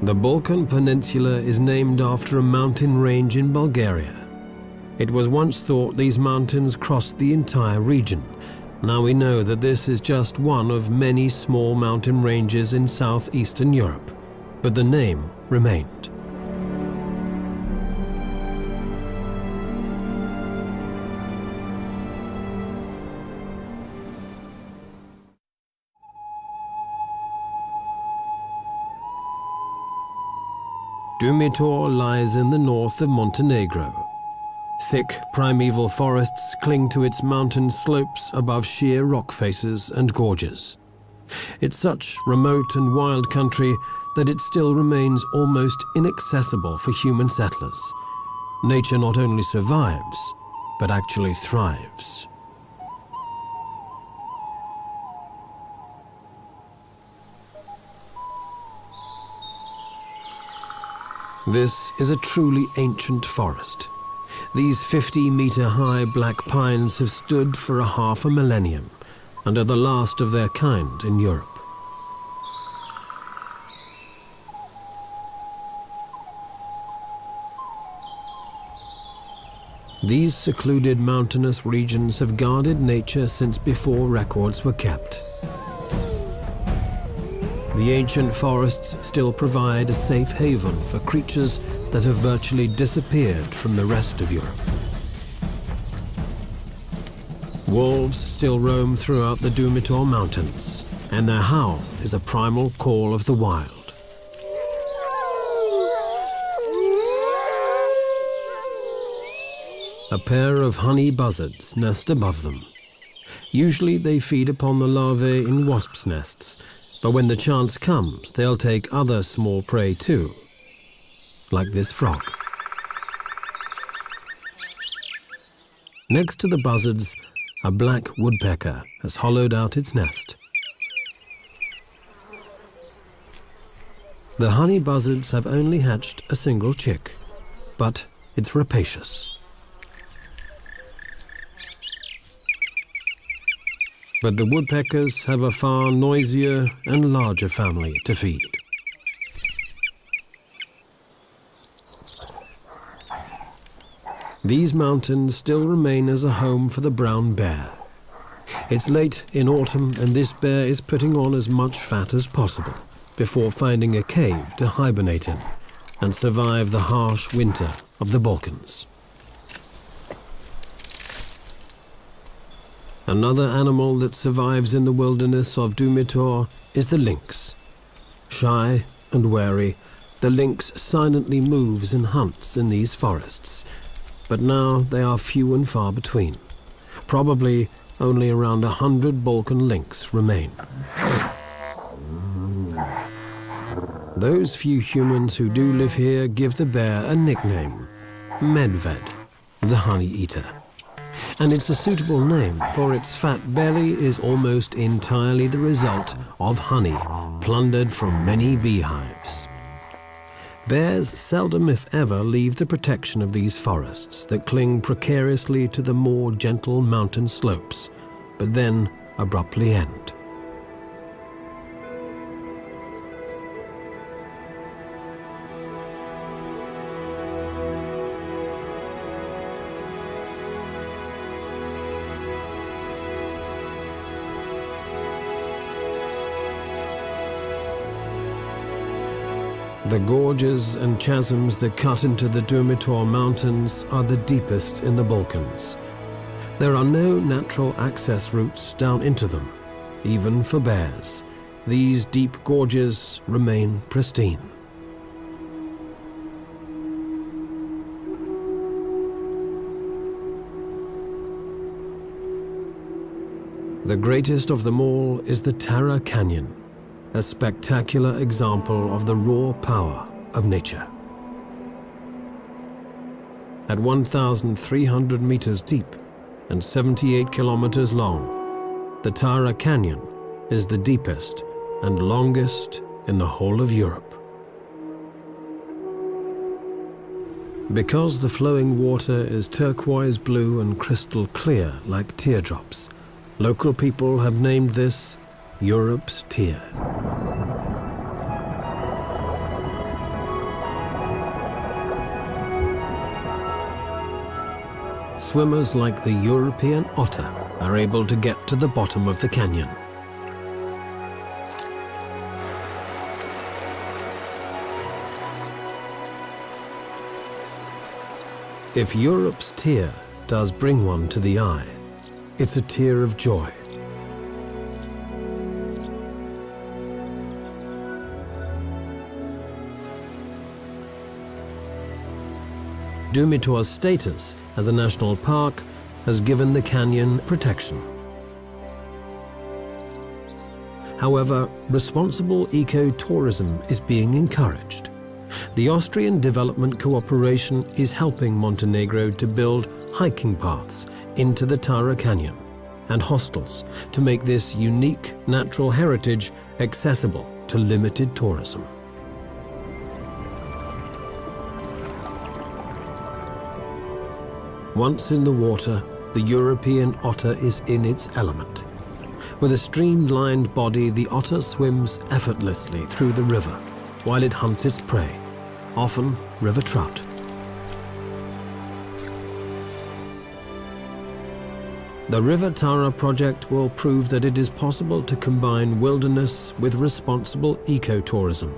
The Balkan Peninsula is named after a mountain range in Bulgaria. It was once thought these mountains crossed the entire region. Now we know that this is just one of many small mountain ranges in southeastern Europe, but the name remained. Dumitor lies in the north of Montenegro. Thick primeval forests cling to its mountain slopes above sheer rock faces and gorges. It's such remote and wild country that it still remains almost inaccessible for human settlers. Nature not only survives, but actually thrives. This is a truly ancient forest. These 50-meter-high black pines have stood for half a millennium and are the last of their kind in Europe. These secluded mountainous regions have guarded nature since before records were kept. The ancient forests still provide a safe haven for creatures that have virtually disappeared from the rest of Europe. Wolves still roam throughout the Dumitor Mountains, and their howl is a primal call of the wild. A pair of honey buzzards nest above them. Usually they feed upon the larvae in wasps' nests, but when the chance comes, they'll take other small prey too, like this frog. Next to the buzzards, a black woodpecker has hollowed out its nest. The honey buzzards have only hatched a single chick, but it's rapacious. But the woodpeckers have a far noisier and larger family to feed. These mountains still remain as a home for the brown bear. It's late in autumn and this bear is putting on as much fat as possible before finding a cave to hibernate in and survive the harsh winter of the Balkans. Another animal that survives in the wilderness of Dumitor is the lynx. Shy and wary, the lynx silently moves and hunts in these forests, but now they are few and far between. Probably only around 100 Balkan lynx remain. Those few humans who do live here give the bear a nickname, Medved, the honey eater. And it's a suitable name, for its fat belly is almost entirely the result of honey plundered from many beehives. Bears seldom, if ever, leave the protection of these forests that cling precariously to the more gentle mountain slopes, but then abruptly end. The gorges and chasms that cut into the Dumitor Mountains are the deepest in the Balkans. There are no natural access routes down into them, even for bears. These deep gorges remain pristine. The greatest of them all is the Tara Canyon, a spectacular example of the raw power of nature. At 1,300 meters deep and 78 kilometers long, the Tara Canyon is the deepest and longest in the whole of Europe. Because the flowing water is turquoise blue and crystal clear like teardrops, local people have named this Europe's Tear. swimmers like the European otter are able to get to the bottom of the canyon. If Europe's tear does bring one to the eye, it's a tear of joy. Dumitor's status as a national park has given the canyon protection. However, responsible eco-tourism is being encouraged. The Austrian Development Cooperation is helping Montenegro to build hiking paths into the Tara Canyon and hostels to make this unique natural heritage accessible to limited tourism. Once in the water, the European otter is in its element. With a streamlined body, the otter swims effortlessly through the river while it hunts its prey, often river trout. The River Tara project will prove that it is possible to combine wilderness with responsible ecotourism,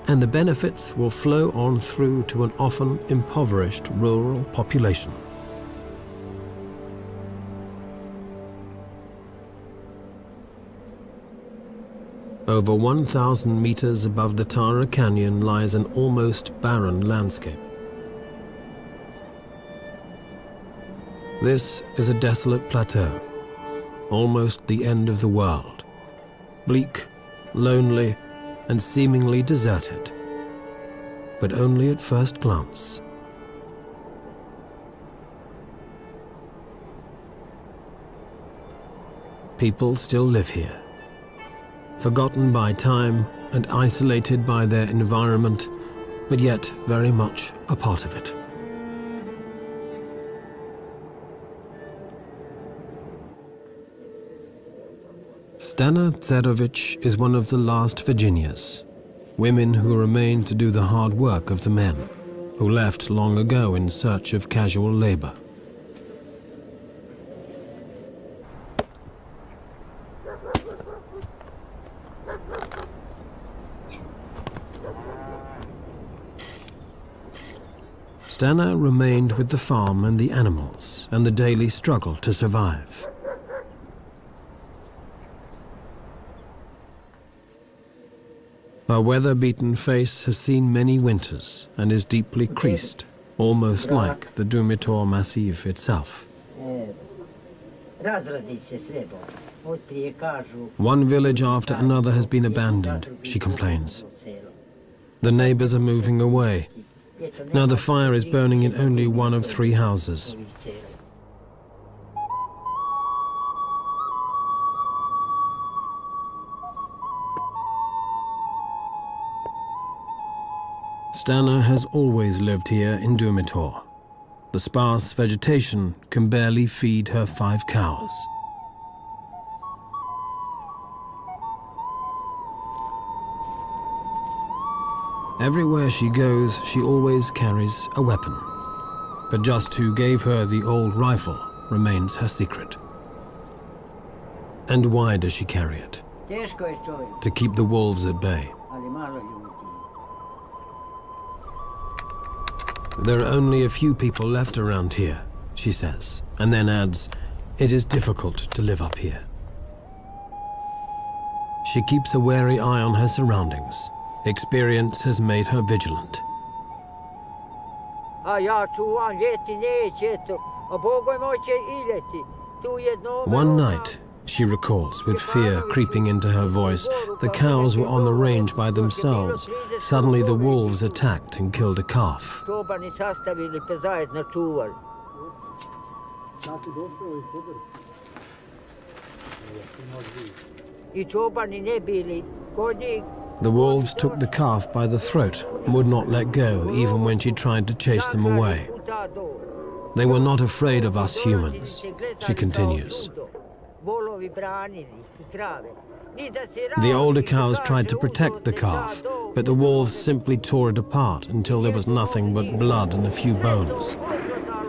and the benefits will flow on through to an often impoverished rural population. Over 1,000 meters above the Tara Canyon lies an almost barren landscape. This is a desolate plateau, almost the end of the world. Bleak, lonely, and seemingly deserted, but only at first glance. People still live here, forgotten by time and isolated by their environment, but yet very much a part of it. Stana Tserovic is one of the last Virginias, women who remain to do the hard work of the men, who left long ago in search of casual labor. Stana remained with the farm and the animals and the daily struggle to survive. Her weather-beaten face has seen many winters and is deeply creased, almost like the Dumitor Massif itself. One village after another has been abandoned, she complains. The neighbors are moving away. Now the fire is burning in only one of 3 houses. Stana has always lived here in Dumitor. The sparse vegetation can barely feed her 5 cows. Everywhere she goes, she always carries a weapon. But just who gave her the old rifle remains her secret. And why does she carry it? To keep the wolves at bay. There are only a few people left around here, she says, and then adds, it is difficult to live up here. She keeps a wary eye on her surroundings. Experience has made her vigilant. One night, she recalls, with fear creeping into her voice, the cows were on the range by themselves. Suddenly the wolves attacked and killed a calf. The wolves took the calf by the throat and would not let go, even when she tried to chase them away. They were not afraid of us humans, she continues. The older cows tried to protect the calf, but the wolves simply tore it apart until there was nothing but blood and a few bones.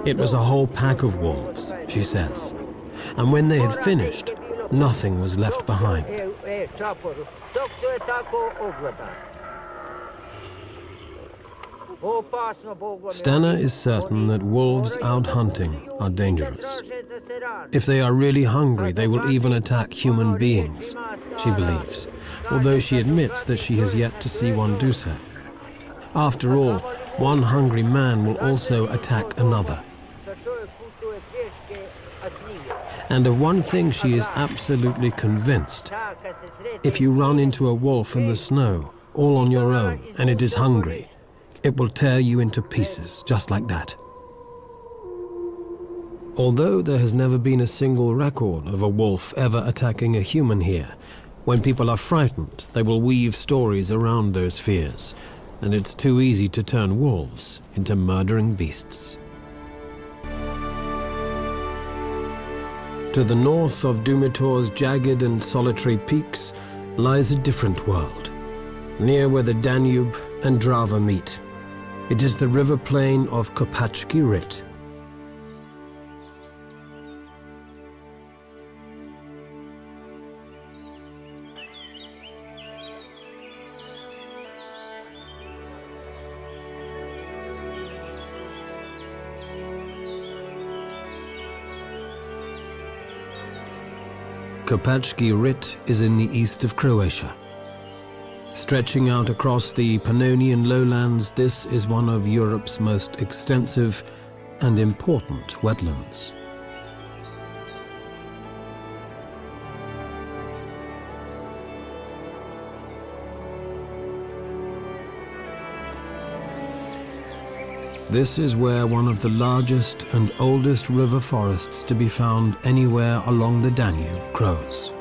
It was a whole pack of wolves, she says. And when they had finished, nothing was left behind. Stana is certain that wolves out hunting are dangerous. If they are really hungry, they will even attack human beings, she believes, although she admits that she has yet to see one do so. After all, one hungry man will also attack another. And of one thing she is absolutely convinced. If you run into a wolf in the snow, all on your own, and it is hungry, it will tear you into pieces, just like that. Although there has never been a single record of a wolf ever attacking a human here, when people are frightened, they will weave stories around those fears, and it's too easy to turn wolves into murdering beasts. To the north of Dumitor's jagged and solitary peaks lies a different world, near where the Danube and Drava meet. It is the river plain of Kopacki Rit. Kopacki Rit is in the east of Croatia. Stretching out across the Pannonian lowlands, this is one of Europe's most extensive and important wetlands. This is where one of the largest and oldest river forests to be found anywhere along the Danube grows.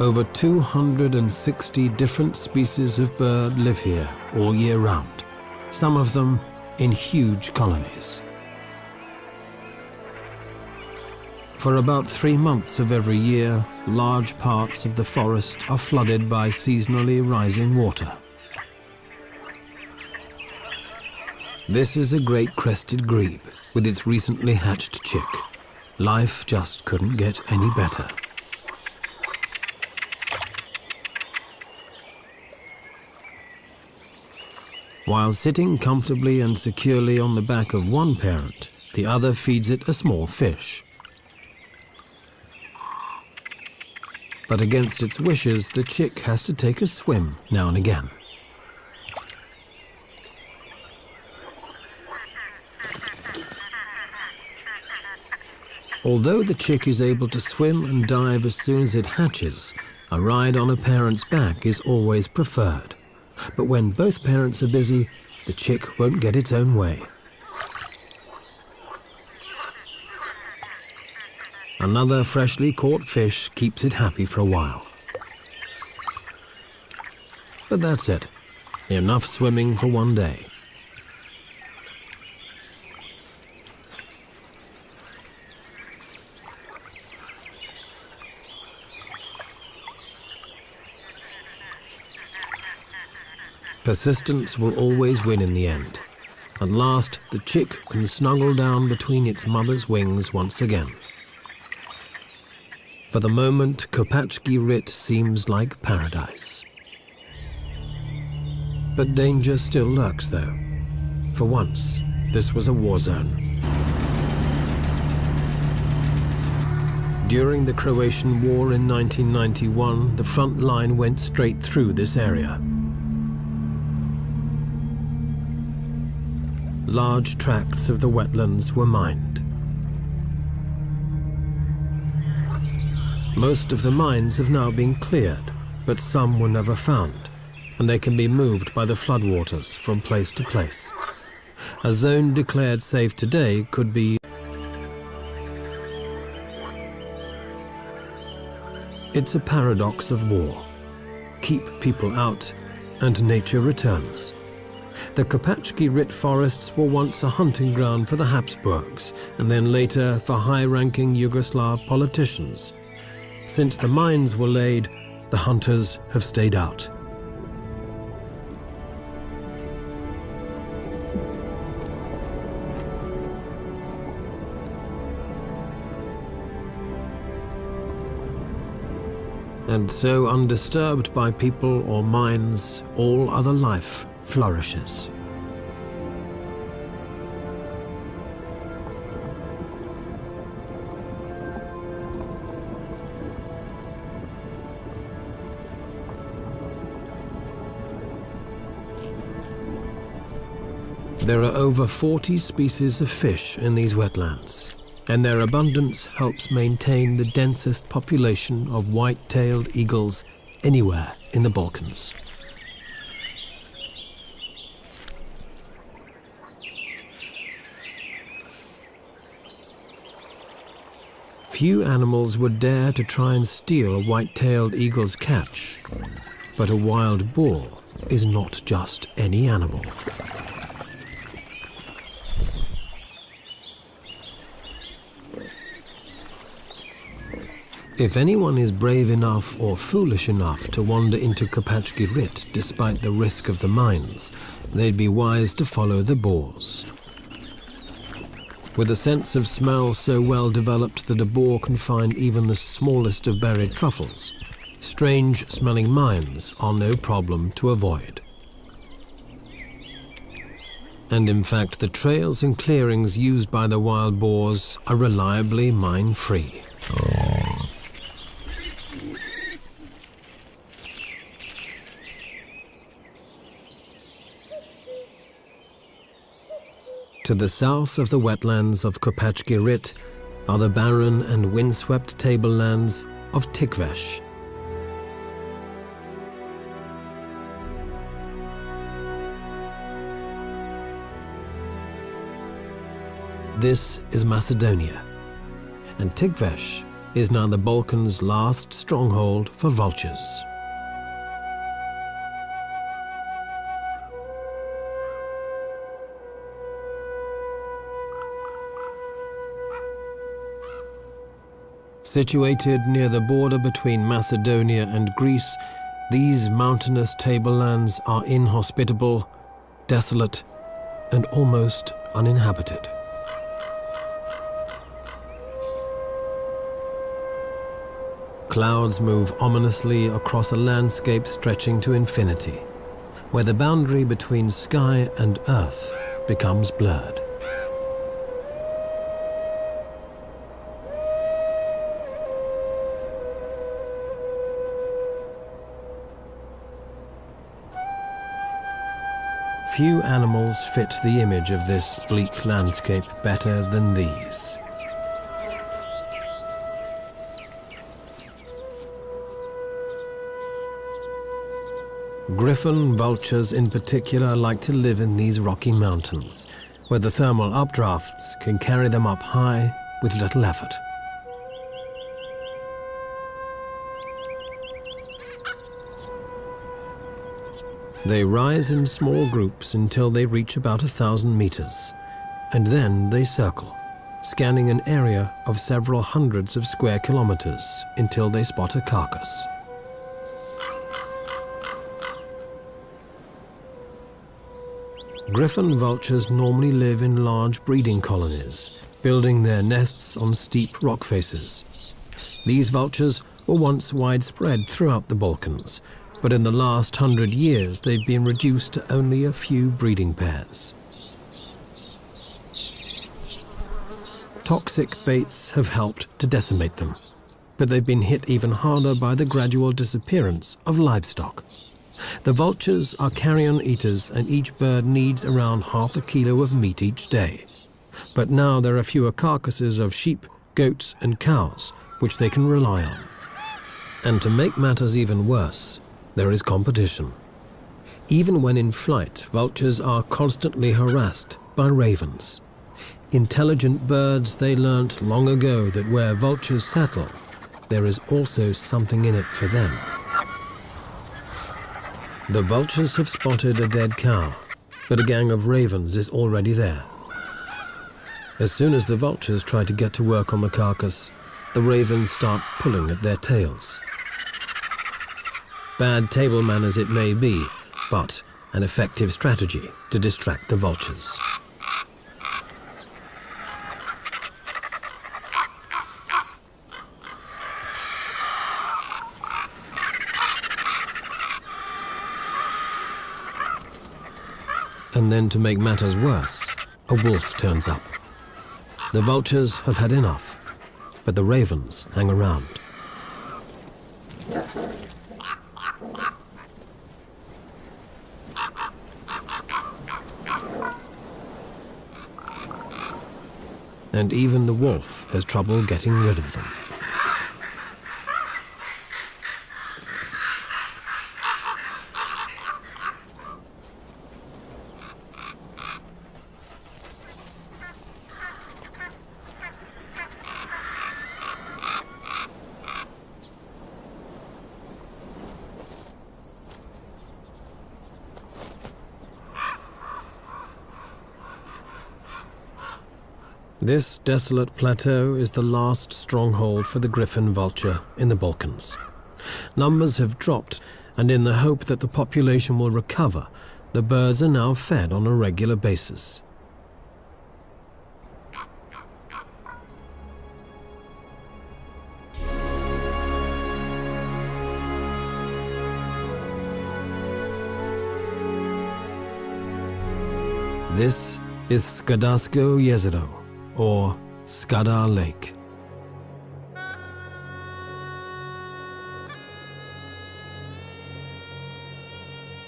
Over 260 different species of bird live here all year round, some of them in huge colonies. For about 3 months of every year, large parts of the forest are flooded by seasonally rising water. This is a great crested grebe with its recently hatched chick. Life just couldn't get any better. While sitting comfortably and securely on the back of one parent, the other feeds it a small fish. But against its wishes, the chick has to take a swim now and again. Although the chick is able to swim and dive as soon as it hatches, a ride on a parent's back is always preferred. But when both parents are busy, the chick won't get its own way. Another freshly caught fish keeps it happy for a while. But that's it. Enough swimming for one day. Persistence will always win in the end. At last, the chick can snuggle down between its mother's wings once again. For the moment, Kopacki Rit seems like paradise. But danger still lurks, though. For once, this was a war zone. During the Croatian War in 1991, the front line went straight through this area. Large tracts of the wetlands were mined. Most of the mines have now been cleared, but some were never found, and they can be moved by the floodwaters from place to place. A zone declared safe today could be... It's a paradox of war. Keep people out, and nature returns. The Kopacki Rit forests were once a hunting ground for the Habsburgs, and then later for high-ranking Yugoslav politicians. Since the mines were laid, the hunters have stayed out. and so undisturbed by people or mines, all other life flourishes. There are over 40 species of fish in these wetlands, and their abundance helps maintain the densest population of white-tailed eagles anywhere in the Balkans. Few animals would dare to try and steal a white-tailed eagle's catch, but a wild boar is not just any animal. If anyone is brave enough or foolish enough to wander into Kopachki despite the risk of the mines, they'd be wise to follow the boars. With a sense of smell so well developed that a boar can find even the smallest of buried truffles, strange-smelling mines are no problem to avoid. And in fact, the trails and clearings used by the wild boars are reliably mine-free. To the south of the wetlands of Kopachki are the barren and windswept tablelands of Tikvesh. This is Macedonia, and Tikvesh is now the Balkans' last stronghold for vultures. Situated near the border between Macedonia and Greece, these mountainous tablelands are inhospitable, desolate, and almost uninhabited. Clouds move ominously across a landscape stretching to infinity, where the boundary between sky and earth becomes blurred. Few animals fit the image of this bleak landscape better than these. Griffon vultures in particular like to live in these rocky mountains, where the thermal updrafts can carry them up high with little effort. They rise in small groups until they reach about 1,000 meters, and then they circle, scanning an area of several hundreds of square kilometers until they spot a carcass. Griffon vultures normally live in large breeding colonies, building their nests on steep rock faces. These vultures were once widespread throughout the Balkans, but in the last 100 years they've been reduced to only a few breeding pairs. Toxic baits have helped to decimate them, but they've been hit even harder by the gradual disappearance of livestock. The vultures are carrion eaters, and each bird needs around half a kilo of meat each day. But now there are fewer carcasses of sheep, goats and cows, which they can rely on. And to make matters even worse, there is competition. Even when in flight, vultures are constantly harassed by ravens. Intelligent birds, they learnt long ago that where vultures settle, there is also something in it for them. The vultures have spotted a dead cow, but a gang of ravens is already there. As soon as the vultures try to get to work on the carcass, the ravens start pulling at their tails. Bad table manners it may be, but an effective strategy to distract the vultures. And then, to make matters worse, a wolf turns up. The vultures have had enough, but the ravens hang around. And even the wolf has trouble getting rid of them. This desolate plateau is the last stronghold for the griffon vulture in the Balkans. Numbers have dropped, and in the hope that the population will recover, the birds are now fed on a regular basis. This is Skadarsko Jezero, or Skadar Lake.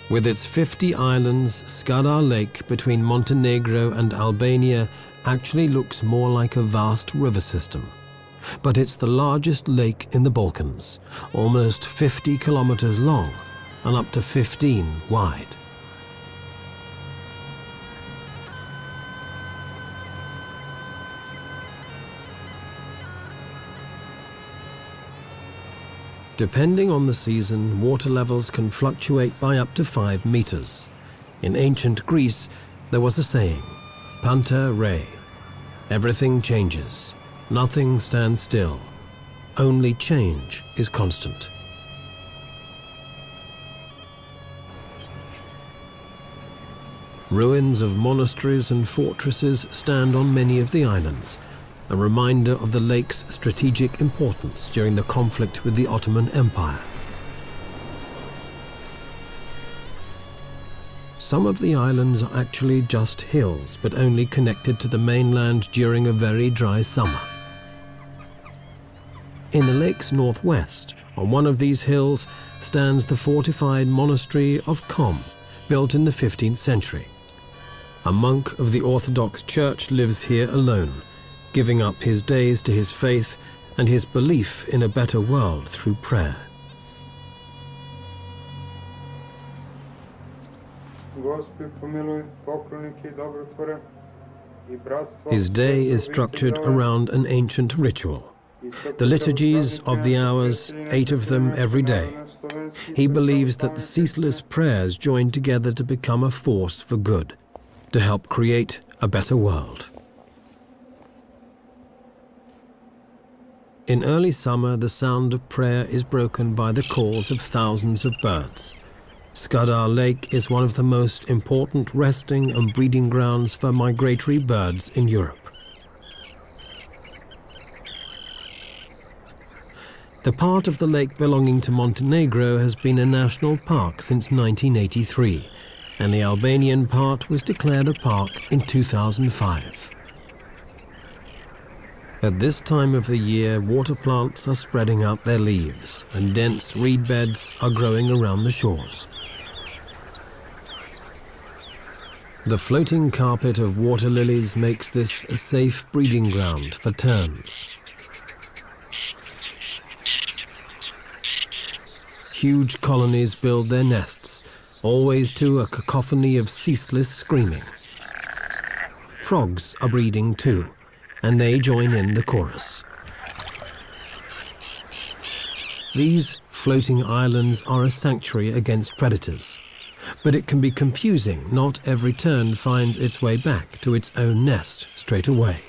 With its 50 islands, Skadar Lake between Montenegro and Albania actually looks more like a vast river system. But it's the largest lake in the Balkans, almost 50 kilometers long and up to 15 wide. Depending on the season, water levels can fluctuate by up to 5 meters. In ancient Greece, there was a saying, Panta rei. Everything changes. Nothing stands still. Only change is constant. Ruins of monasteries and fortresses stand on many of the islands, a reminder of the lake's strategic importance during the conflict with the Ottoman Empire. Some of the islands are actually just hills, but only connected to the mainland during a very dry summer. In the lake's northwest, on one of these hills, stands the fortified monastery of Kom, built in the 15th century. A monk of the Orthodox Church lives here alone, giving up his days to his faith and his belief in a better world through prayer. His day is structured around an ancient ritual. The liturgies of the hours, 8 of them every day. He believes that the ceaseless prayers join together to become a force for good, to help create a better world. In early summer, the sound of prayer is broken by the calls of thousands of birds. Skadar Lake is one of the most important resting and breeding grounds for migratory birds in Europe. The part of the lake belonging to Montenegro has been a national park since 1983, and the Albanian part was declared a park in 2005. At this time of the year, water plants are spreading out their leaves, and dense reed beds are growing around the shores. The floating carpet of water lilies makes this a safe breeding ground for terns. Huge colonies build their nests, always to a cacophony of ceaseless screaming. Frogs are breeding too, and they join in the chorus. These floating islands are a sanctuary against predators, but it can be confusing. Not every tern finds its way back to its own nest straight away.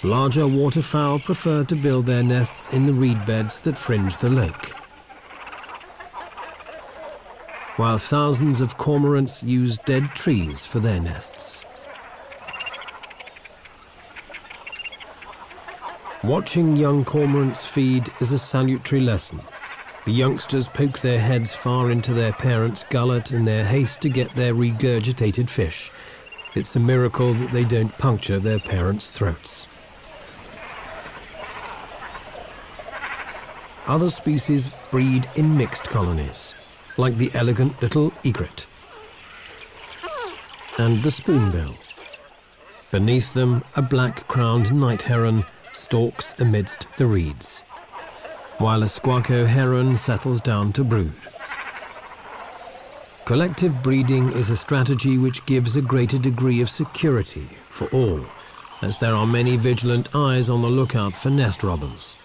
Larger waterfowl prefer to build their nests in the reed beds that fringe the lake, while thousands of cormorants use dead trees for their nests. Watching young cormorants feed is a salutary lesson. The youngsters poke their heads far into their parents' gullet in their haste to get their regurgitated fish. It's a miracle that they don't puncture their parents' throats. Other species breed in mixed colonies, like the elegant little egret and the spoonbill. Beneath them, a black-crowned night heron stalks amidst the reeds, while a squacco heron settles down to brood. Collective breeding is a strategy which gives a greater degree of security for all, as there are many vigilant eyes on the lookout for nest robbers,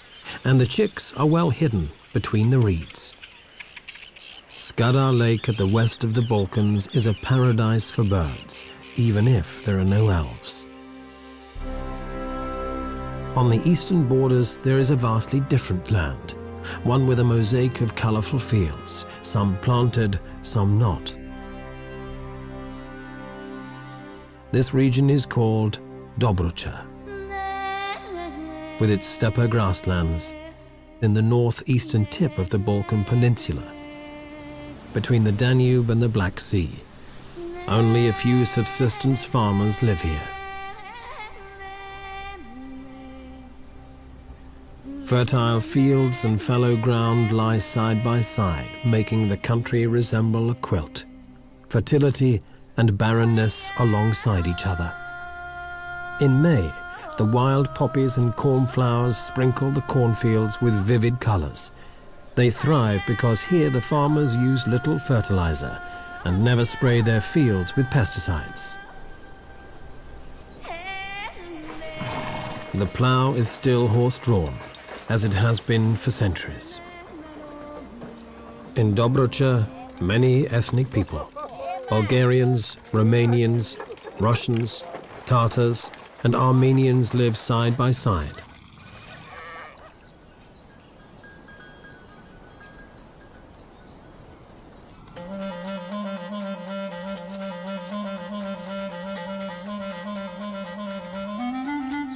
and the chicks are well hidden between the reeds. Skadar Lake at the west of the Balkans is a paradise for birds, even if there are no elves. On the eastern borders, there is a vastly different land, one with a mosaic of colourful fields, some planted, some not. This region is called Dobrucha, with its steppe grasslands in the northeastern tip of the Balkan Peninsula, between the Danube and the Black Sea. Only a few subsistence farmers live here. Fertile fields and fallow ground lie side by side, making the country resemble a quilt. Fertility and barrenness alongside each other. In May, the wild poppies and cornflowers sprinkle the cornfields with vivid colors. They thrive because here the farmers use little fertilizer and never spray their fields with pesticides. The plow is still horse-drawn, as it has been for centuries. In Dobrucha, many ethnic people, Bulgarians, Romanians, Russians, Tatars, and Armenians live side by side.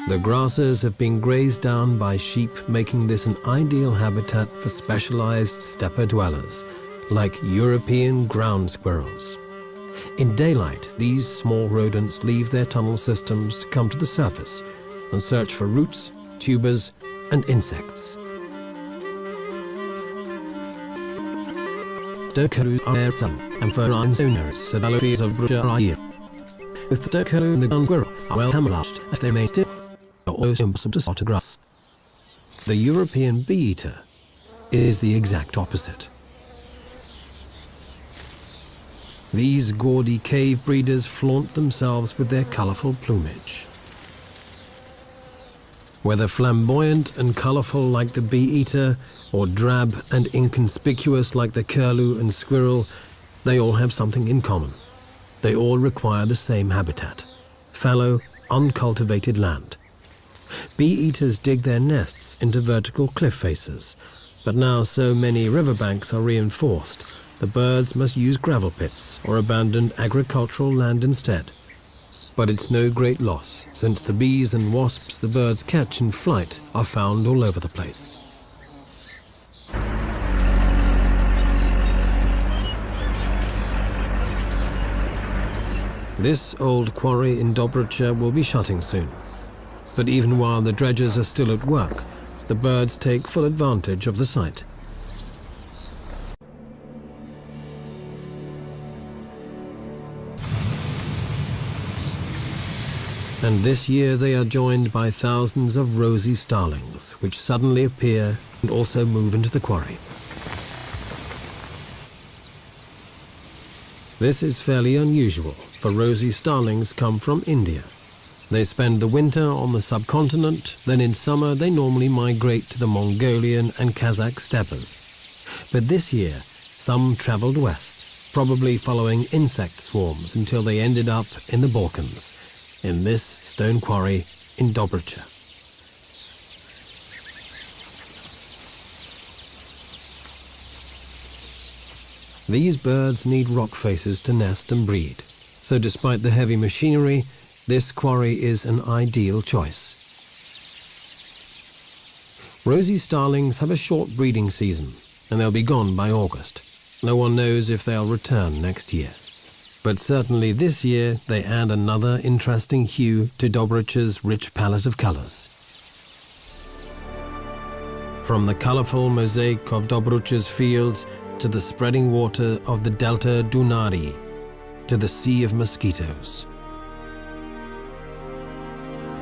The grasses have been grazed down by sheep, making this an ideal habitat for specialized steppe dwellers, like European ground squirrels. In daylight, these small rodents leave their tunnel systems to come to the surface and search for roots, tubers, and insects. Stöckerus are their son, and for owners, so the trees of Brucha are here. With the stöckerus and the ground squirrel are well camouflaged, if they may still, are almost impossible to spot a grass. The European bee-eater is the exact opposite. These gaudy cave breeders flaunt themselves with their colorful plumage. Whether flamboyant and colorful like the bee-eater, or drab and inconspicuous like the curlew and squirrel, they all have something in common. They all require the same habitat, fallow, uncultivated land. Bee-eaters dig their nests into vertical cliff faces, but now so many riverbanks are reinforced, the birds must use gravel pits or abandon agricultural land instead. But it's no great loss, since the bees and wasps the birds catch in flight are found all over the place. This old quarry in Dobrucha will be shutting soon. But even while the dredgers are still at work, the birds take full advantage of the site. And this year they are joined by thousands of rosy starlings, which suddenly appear and also move into the quarry. This is fairly unusual, for rosy starlings come from India. They spend the winter on the subcontinent, then in summer they normally migrate to the Mongolian and Kazakh steppes. But this year, some traveled west, probably following insect swarms until they ended up in the Balkans, in this stone quarry in Dobrucha. These birds need rock faces to nest and breed, so despite the heavy machinery, this quarry is an ideal choice. Rosy starlings have a short breeding season, and they'll be gone by August. No one knows if they'll return next year. But certainly this year they add another interesting hue to Dobric's rich palette of colors. From the colorful mosaic of Dobric's fields to the spreading water of the Delta Dunării, to the sea of mosquitoes.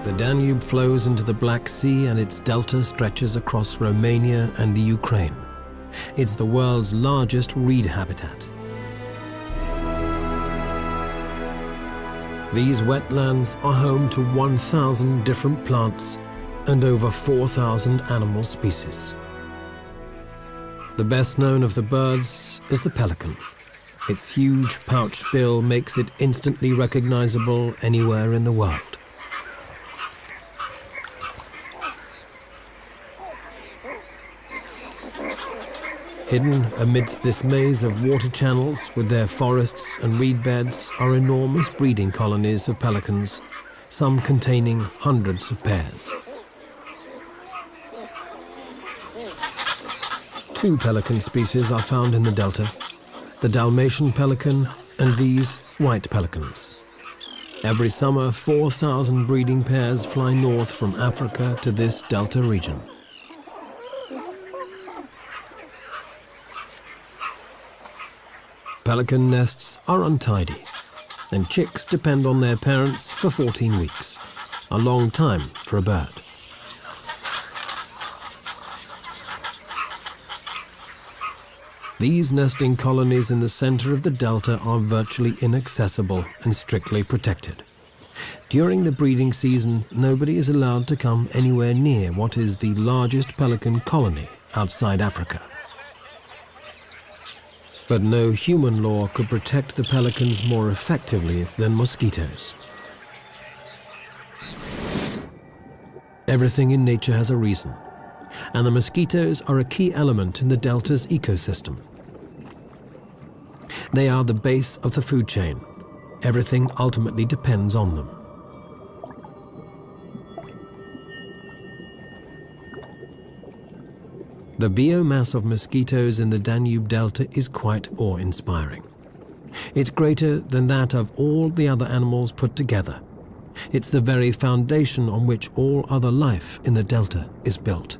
The Danube flows into the Black Sea and its delta stretches across Romania and the Ukraine. It's the world's largest reed habitat. These wetlands are home to 1,000 different plants and over 4,000 animal species. The best known of the birds is the pelican. Its huge pouched bill makes it instantly recognizable anywhere in the world. Hidden amidst this maze of water channels with their forests and reed beds are enormous breeding colonies of pelicans, some containing hundreds of pairs. 2 pelican species are found in the delta, the Dalmatian pelican and these white pelicans. Every summer, 4,000 breeding pairs fly north from Africa to this delta region. Pelican nests are untidy, and chicks depend on their parents for 14 weeks, a long time for a bird. These nesting colonies in the center of the delta are virtually inaccessible and strictly protected. During the breeding season, nobody is allowed to come anywhere near what is the largest pelican colony outside Africa. But no human law could protect the pelicans more effectively than mosquitoes. Everything in nature has a reason, and the mosquitoes are a key element in the delta's ecosystem. They are the base of the food chain. Everything ultimately depends on them. The biomass of mosquitoes in the Danube Delta is quite awe-inspiring. It's greater than that of all the other animals put together. It's the very foundation on which all other life in the Delta is built.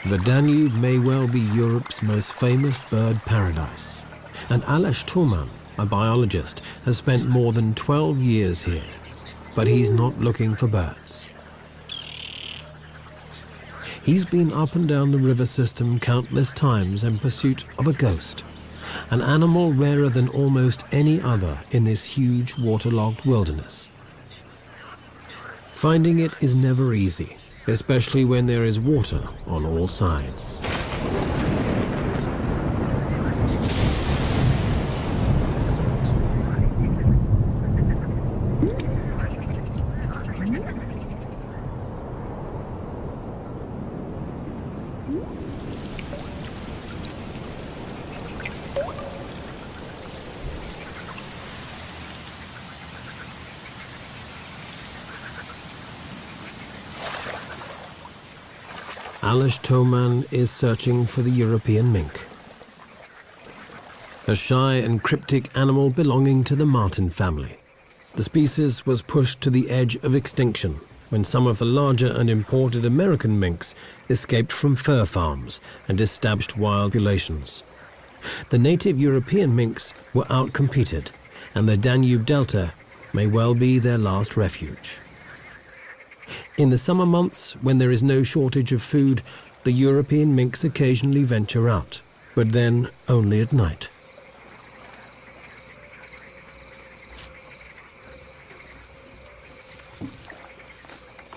The Danube may well be Europe's most famous bird paradise, and Aleš Toman, a biologist, has spent more than 12 years here, but he's not looking for birds. He's been up and down the river system countless times in pursuit of a ghost, an animal rarer than almost any other in this huge waterlogged wilderness. Finding it is never easy, especially when there is water on all sides. Aleš Toman is searching for the European mink, a shy and cryptic animal belonging to the marten family. The species was pushed to the edge of extinction when some of the larger and imported American minks escaped from fur farms and established wild populations. The native European minks were outcompeted, and the Danube Delta may well be their last refuge. In the summer months, when there is no shortage of food, the European minks occasionally venture out, but then only at night.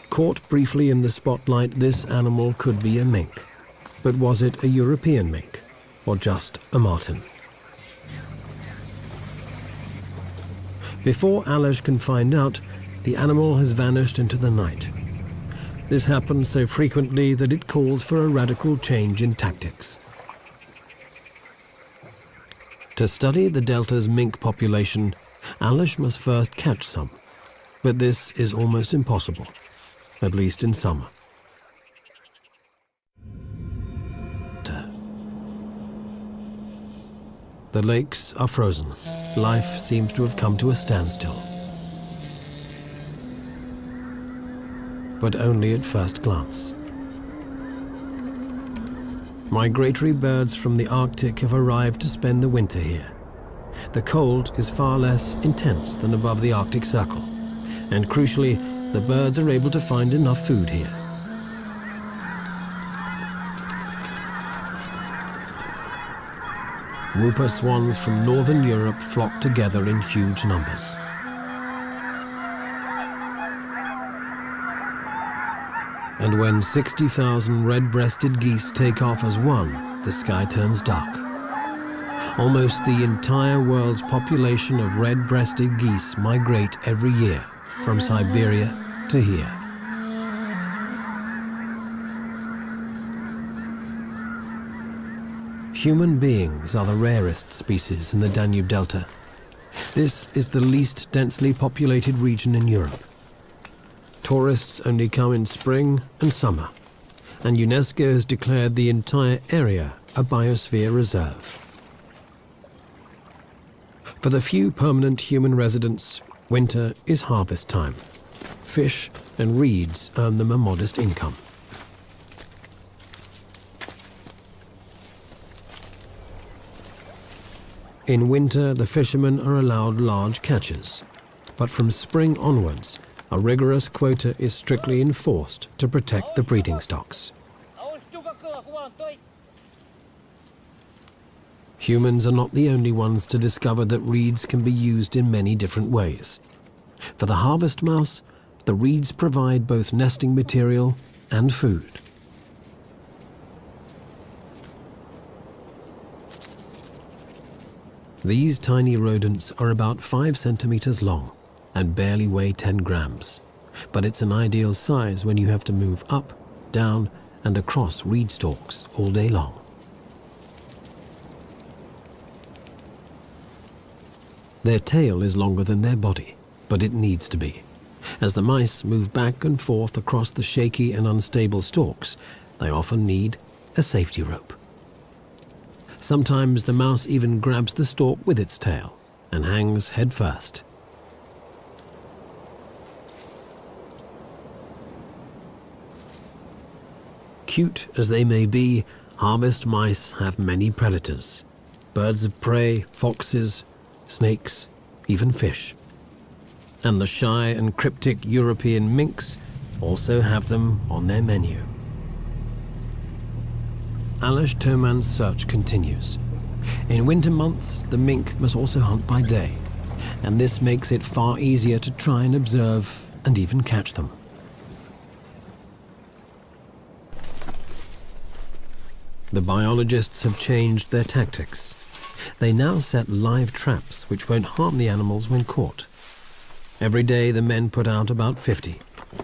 Caught briefly in the spotlight, this animal could be a mink. But was it a European mink, or just a marten? Before Aleš can find out, the animal has vanished into the night. This happens so frequently that it calls for a radical change in tactics. To study the delta's mink population, Alish must first catch some, but this is almost impossible, at least in summer. The lakes are frozen. Life seems to have come to a standstill. But only at first glance. Migratory birds from the Arctic have arrived to spend the winter here. The cold is far less intense than above the Arctic Circle, and crucially, the birds are able to find enough food here. Whooper swans from northern Europe flock together in huge numbers. And when 60,000 red-breasted geese take off as one, the sky turns dark. Almost the entire world's population of red-breasted geese migrate every year from Siberia to here. Human beings are the rarest species in the Danube Delta. This is the least densely populated region in Europe. Tourists only come in spring and summer, and UNESCO has declared the entire area a biosphere reserve. For the few permanent human residents, winter is harvest time. Fish and reeds earn them a modest income. In winter, the fishermen are allowed large catches, but from spring onwards, a rigorous quota is strictly enforced to protect the breeding stocks. Humans are not the only ones to discover that reeds can be used in many different ways. For the harvest mouse, the reeds provide both nesting material and food. These tiny rodents are about 5 centimeters long and barely weigh 10 grams. But it's an ideal size when you have to move up, down, and across reed stalks all day long. Their tail is longer than their body, but it needs to be. As the mice move back and forth across the shaky and unstable stalks, they often need a safety rope. Sometimes the mouse even grabs the stalk with its tail and hangs head first. Cute as they may be, harvest mice have many predators. Birds of prey, foxes, snakes, even fish. And the shy and cryptic European minks also have them on their menu. Alish Toman's search continues. In winter months, the mink must also hunt by day, and this makes it far easier to try and observe and even catch them. The biologists have changed their tactics. They now set live traps which won't harm the animals when caught. Every day the men put out about 50,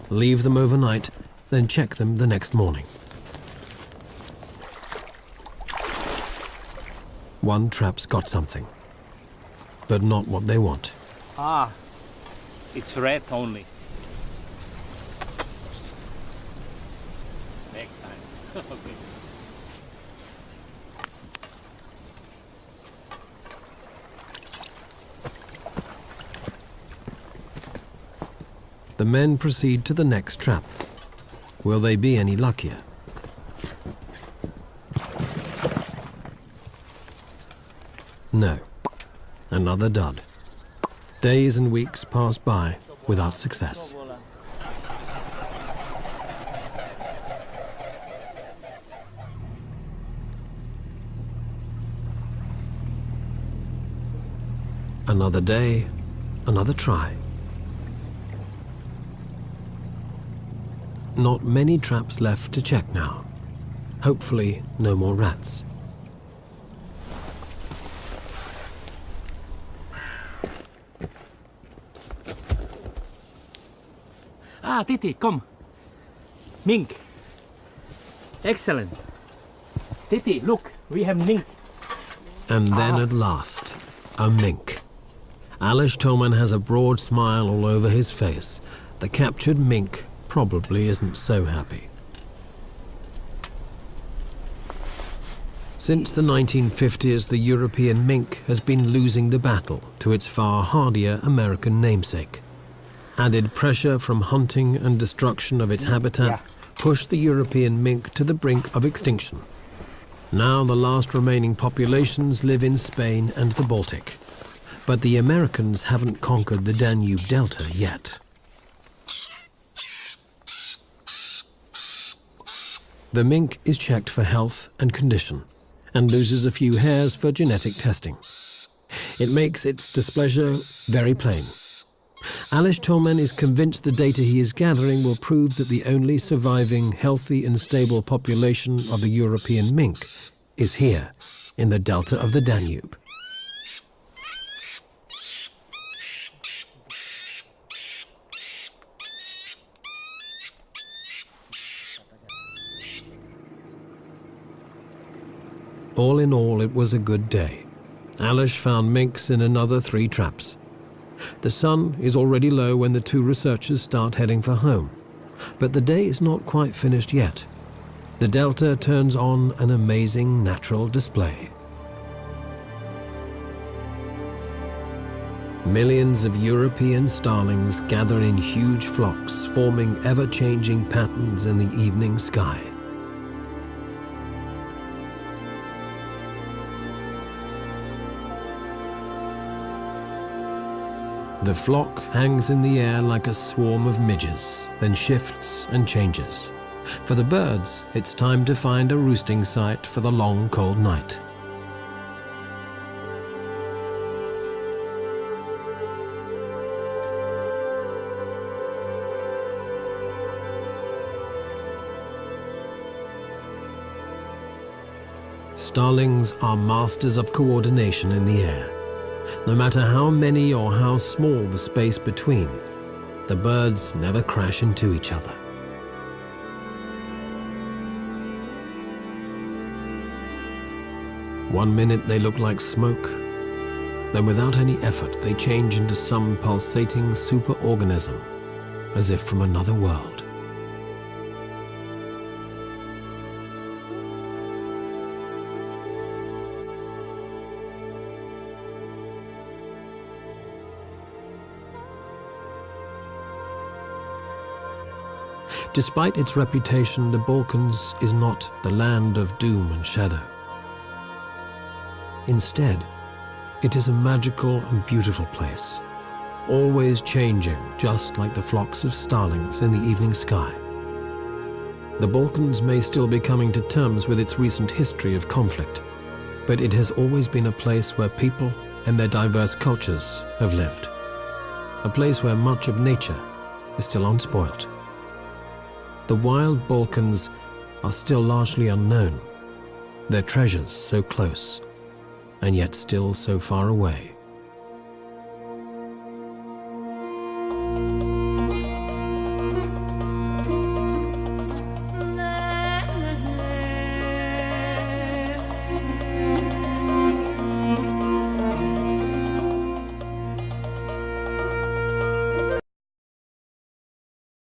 leave them overnight, then check them the next morning. One trap's got something, but not what they want. Ah, it's red only. Next time. Okay. The men proceed to the next trap. Will they be any luckier? No. Another dud. Days and weeks pass by without success. Another day, another try. Not many traps left to check now. Hopefully, no more rats. Ah, Titi, come. Mink. Excellent. Titi, look, we have mink. And then at last, a mink. Alish Toman has a broad smile all over his face. The captured mink probably isn't so happy. Since the 1950s, the European mink has been losing the battle to its far hardier American namesake. Added pressure from hunting and destruction of its habitat pushed the European mink to the brink of extinction. Now the last remaining populations live in Spain and the Baltic. But the Americans haven't conquered the Danube Delta yet. The mink is checked for health and condition, and loses a few hairs for genetic testing. It makes its displeasure very plain. Alish Toman is convinced the data he is gathering will prove that the only surviving healthy and stable population of the European mink is here, in the delta of the Danube. All in all, it was a good day. Alish found minks in another 3 traps. The sun is already low when the 2 researchers start heading for home. But the day is not quite finished yet. The delta turns on an amazing natural display. Millions of European starlings gather in huge flocks, forming ever-changing patterns in the evening sky. The flock hangs in the air like a swarm of midges, then shifts and changes. For the birds, it's time to find a roosting site for the long, cold night. Starlings are masters of coordination in the air. No matter how many or how small the space between, the birds never crash into each other. One minute they look like smoke, then without any effort they change into some pulsating superorganism, as if from another world. Despite its reputation, the Balkans is not the land of doom and shadow. Instead, it is a magical and beautiful place, always changing, just like the flocks of starlings in the evening sky. The Balkans may still be coming to terms with its recent history of conflict, but it has always been a place where people and their diverse cultures have lived. A place where much of nature is still unspoilt. The wild Balkans are still largely unknown, their treasures so close, and yet still so far away.